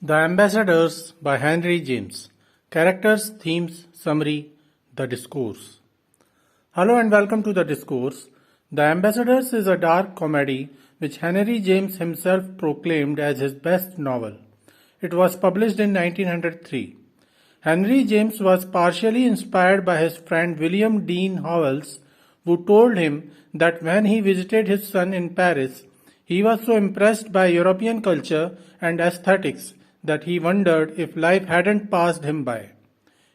The Ambassadors by Henry James. Characters, themes, summary, the discourse. Hello and welcome to the discourse. The Ambassadors is a dark comedy which Henry James himself proclaimed as his best novel. It was published in 1903. Henry James was partially inspired by his friend William Dean Howells, who told him that when he visited his son in Paris, he was so impressed by European culture and aesthetics that he wondered if life hadn't passed him by.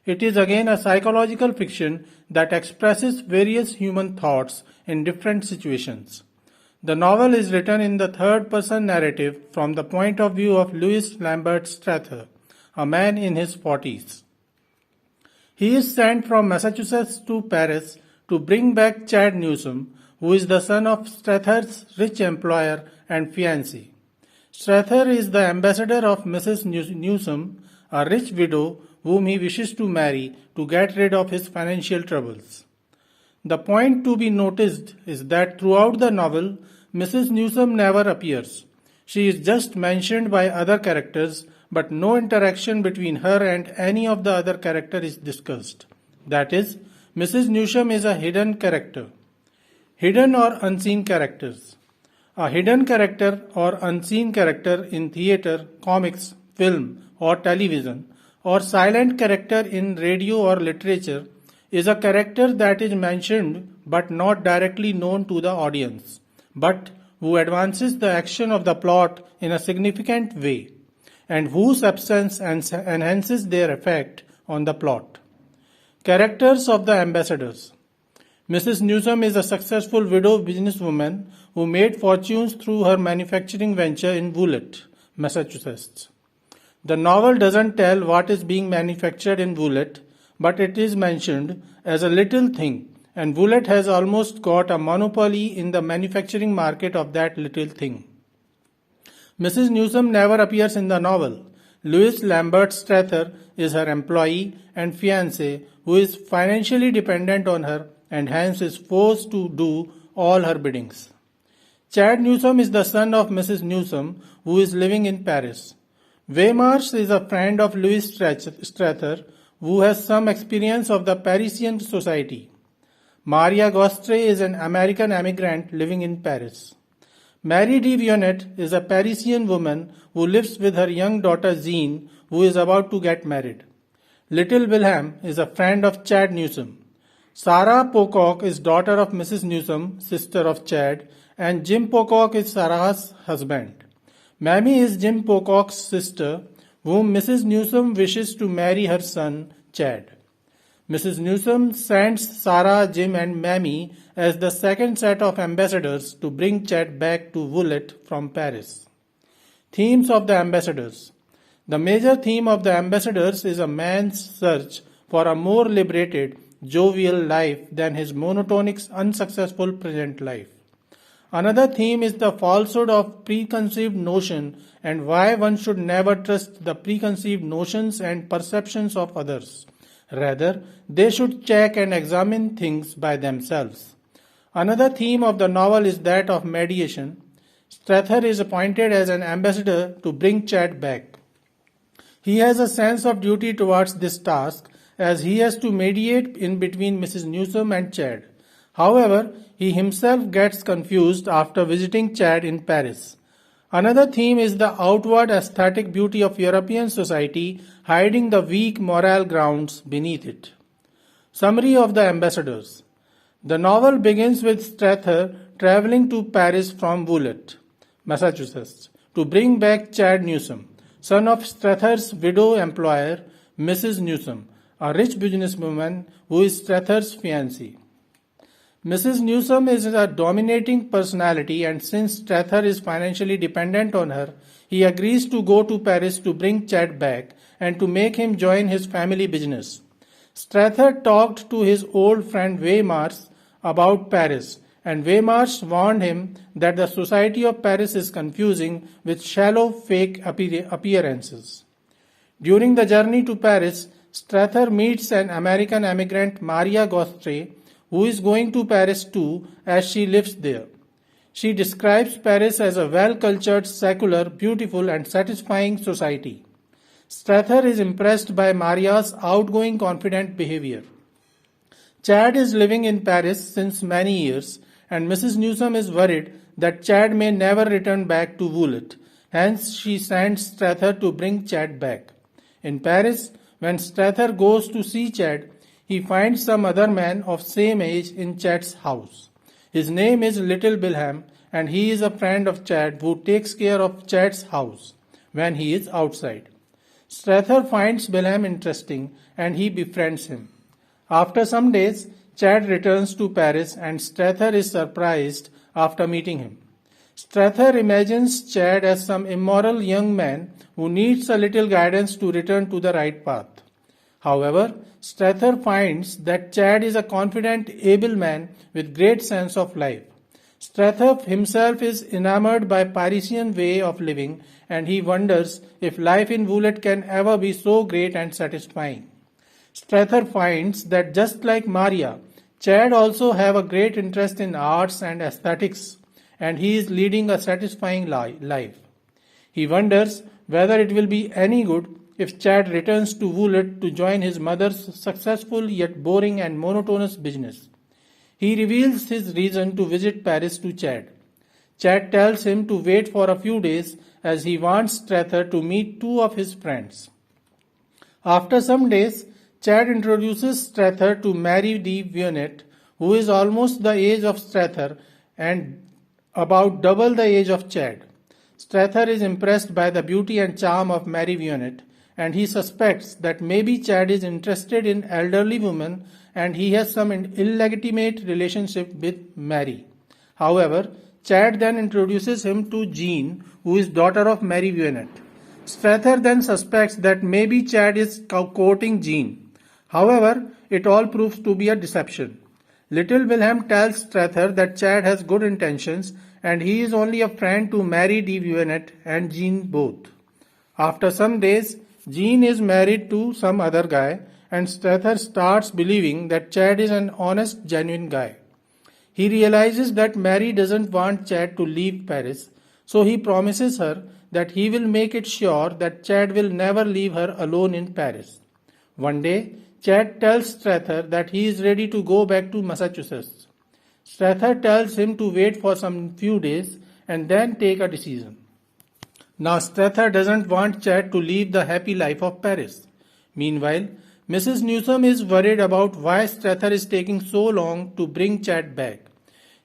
It is again a psychological fiction that expresses various human thoughts in different situations. The novel is written in the third-person narrative from the point of view of Louis Lambert Strather, a man in his 40s. He is sent from Massachusetts to Paris to bring back Chad Newsome, who is the son of Strather's rich employer and fiancée. Strather is the ambassador of Mrs. Newsome, a rich widow whom he wishes to marry to get rid of his financial troubles. The point to be noticed is that throughout the novel, Mrs. Newsome never appears. She is just mentioned by other characters, but no interaction between her and any of the other characters is discussed. That is, Mrs. Newsome is a hidden character. Hidden or unseen characters. A hidden character or unseen character in theatre, comics, film or television, or silent character in radio or literature is a character that is mentioned but not directly known to the audience, but who advances the action of the plot in a significant way, and whose absence enhances their effect on the plot. Characters of the ambassadors. Mrs. Newsome is a successful widow businesswoman who made fortunes through her manufacturing venture in Woollet, Massachusetts. The novel doesn't tell what is being manufactured in Woollet, but it is mentioned as a little thing, and Woollet has almost got a monopoly in the manufacturing market of that little thing. Mrs. Newsome never appears in the novel. Louis Lambert Strather is her employee and fiancé who is financially dependent on her and hence is forced to do all her biddings. Chad Newsome is the son of Mrs. Newsome who is living in Paris. Weymars is a friend of Louis Strather who has some experience of the Parisian society. Maria Gostre is an American immigrant living in Paris. Marie de Vionnet is a Parisian woman who lives with her young daughter Jean, who is about to get married. Little Wilhelm is a friend of Chad Newsome. Sarah Pocock is daughter of Mrs. Newsome, sister of Chad, and Jim Pocock is Sarah's husband. Mammy is Jim Pocock's sister, whom Mrs. Newsome wishes to marry her son, Chad. Mrs. Newsome sends Sarah, Jim, and Mammy as the second set of ambassadors to bring Chad back to Woollet from Paris. Themes of the ambassadors. The major theme of the ambassadors is a man's search for a more liberated, jovial life than his monotonic, unsuccessful present life. Another theme is the falsehood of preconceived notion and why one should never trust the preconceived notions and perceptions of others. Rather, they should check and examine things by themselves. Another theme of the novel is that of mediation. Strather is appointed as an ambassador to bring Chad back. He has a sense of duty towards this task as he has to mediate in between Mrs. Newsome and Chad. However, he himself gets confused after visiting Chad in Paris. Another theme is the outward aesthetic beauty of European society hiding the weak moral grounds beneath it. Summary of the ambassadors. The novel begins with Strather traveling to Paris from Woollet, Massachusetts, to bring back Chad Newsome, son of Strather's widow employer, Mrs. Newsome, a rich businesswoman who is Strather's fiancée. Mrs. Newsome is a dominating personality, and since Strather is financially dependent on her, he agrees to go to Paris to bring Chad back and to make him join his family business. Strather talked to his old friend Weymars about Paris, and Weymars warned him that the society of Paris is confusing with shallow fake appearances. During the journey to Paris, Strather meets an American immigrant, Maria Gostre, who is going to Paris too as she lives there. She describes Paris as a well-cultured, secular, beautiful and satisfying society. Strather is impressed by Maria's outgoing, confident behavior. Chad is living in Paris since many years, and Mrs. Newsome is worried that Chad may never return back to Woollett. Hence, she sends Strather to bring Chad back. In Paris, when Strather goes to see Chad, he finds some other man of same age in Chad's house. His name is Little Bilham, and he is a friend of Chad who takes care of Chad's house when he is outside. Strather finds Bilham interesting and he befriends him. After some days, Chad returns to Paris and Strather is surprised after meeting him. Strather imagines Chad as some immoral young man who needs a little guidance to return to the right path. However, Strather finds that Chad is a confident, able man with great sense of life. Strather himself is enamored by Parisian way of living and he wonders if life in Woollett can ever be so great and satisfying. Strather finds that just like Maria, Chad also have a great interest in arts and aesthetics and he is leading a satisfying life. He wonders whether it will be any good if Chad returns to Woollett to join his mother's successful yet boring and monotonous business. He reveals his reason to visit Paris to Chad. Chad tells him to wait for a few days as he wants Strather to meet two of his friends. After some days, Chad introduces Strather to Mary de Vionnet, who is almost the age of Strather and about double the age of Chad. Strather is impressed by the beauty and charm of Mary Vionnet, and he suspects that maybe Chad is interested in elderly women and he has some illegitimate relationship with Mary. However, Chad then introduces him to Jean, who is daughter of Mary Vionnet. Strather then suspects that maybe Chad is courting Jean. However, it all proves to be a deception. Little Wilhelm tells Strather that Chad has good intentions and he is only a friend to Mary de Vionnet and Jean both. After some days, Jean is married to some other guy and Strather starts believing that Chad is an honest, genuine guy. He realizes that Mary doesn't want Chad to leave Paris, so he promises her that he will make it sure that Chad will never leave her alone in Paris. One day, Chad tells Strather that he is ready to go back to Massachusetts. Strather tells him to wait for some few days and then take a decision. Now Strather doesn't want Chad to leave the happy life of Paris. Meanwhile, Mrs. Newsome is worried about why Strather is taking so long to bring Chad back.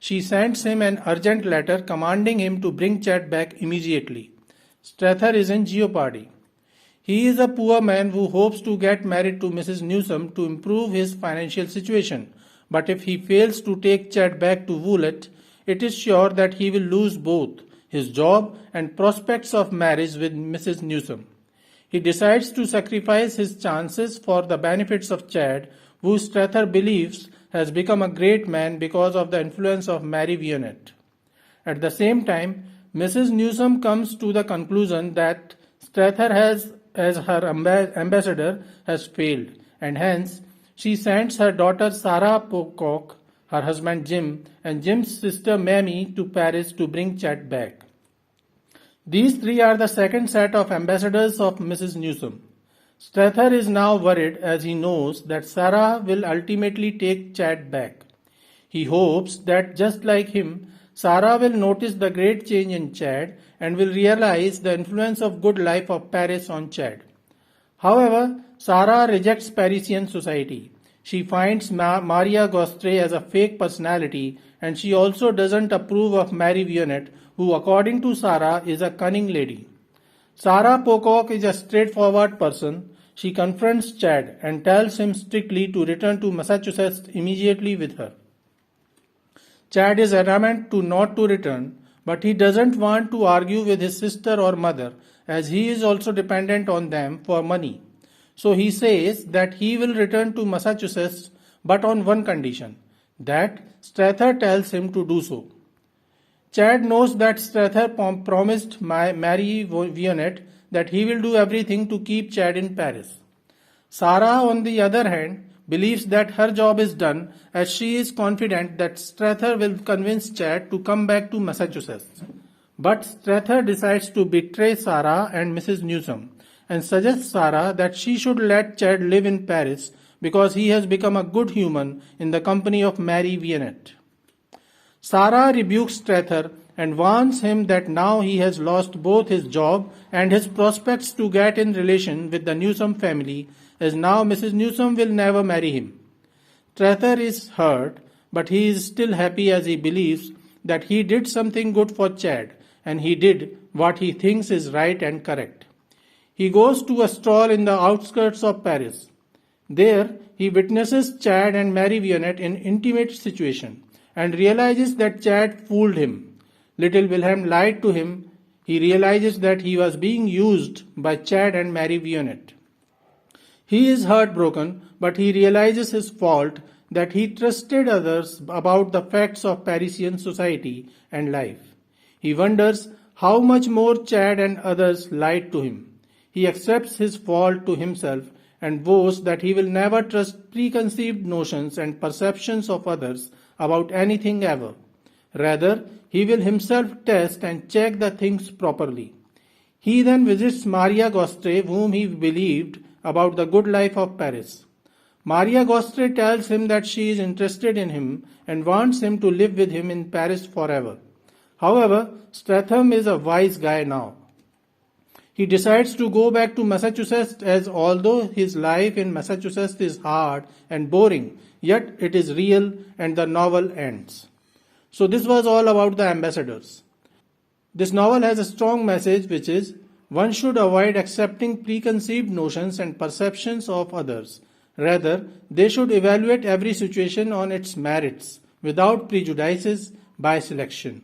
She sends him an urgent letter commanding him to bring Chad back immediately. Strather is in jeopardy. He is a poor man who hopes to get married to Mrs. Newsome to improve his financial situation, but if he fails to take Chad back to Woollett, it is sure that he will lose both his job and prospects of marriage with Mrs. Newsome. He decides to sacrifice his chances for the benefits of Chad, who Strather believes has become a great man because of the influence of Mary Vionnet. At the same time, Mrs. Newsome comes to the conclusion that Strather as her ambassador has failed, and hence she sends her daughter Sarah Pocock, her husband Jim, and Jim's sister Mamie to Paris to bring Chad back. These three are the second set of ambassadors of Mrs. Newsome. Strather is now worried as he knows that Sarah will ultimately take Chad back. He hopes that just like him, Sarah will notice the great change in Chad and will realize the influence of good life of Paris on Chad. However, Sarah rejects Parisian society. She finds Maria Gostre as a fake personality and she also doesn't approve of Mary Vionnet, who according to Sarah is a cunning lady. Sarah Pocock is a straightforward person. She confronts Chad and tells him strictly to return to Massachusetts immediately with her. Chad is adamant not to return, but he doesn't want to argue with his sister or mother as he is also dependent on them for money. So he says that he will return to Massachusetts but on one condition, that Strather tells him to do so. Chad knows that Strather promised Mary Vionnet that he will do everything to keep Chad in Paris. Sarah, on the other hand, believes that her job is done as she is confident that Strather will convince Chad to come back to Massachusetts. But Strather decides to betray Sarah and Mrs. Newsome and suggests Sarah that she should let Chad live in Paris because he has become a good human in the company of Marie Vianette. Sarah rebukes Strather and warns him that now he has lost both his job and his prospects to get in relation with the Newsom family, as now Mrs. Newsom will never marry him. Strather is hurt, but he is still happy as he believes that he did something good for Chad, and he did what he thinks is right and correct. He goes to a stall in the outskirts of Paris. There, he witnesses Chad and Marie Vianette in intimate situation and realizes that Chad fooled him. Little Wilhelm lied to him. He realizes that he was being used by Chad and Marie Vianette. He is heartbroken, but he realizes his fault, that he trusted others about the facts of Parisian society and life. He wonders how much more Chad and others lied to him. He accepts his fault to himself and vows that he will never trust preconceived notions and perceptions of others about anything ever. Rather, he will himself test and check the things properly. He then visits Maria Gostre, whom he believed about the good life of Paris. Maria Gostre tells him that she is interested in him and wants him to live with him in Paris forever. However, Stratham is a wise guy now. He decides to go back to Massachusetts, as although his life in Massachusetts is hard and boring, yet it is real and the novel ends. So this was all about the ambassadors. This novel has a strong message, which is one should avoid accepting preconceived notions and perceptions of others. Rather, they should evaluate every situation on its merits without prejudices by selection.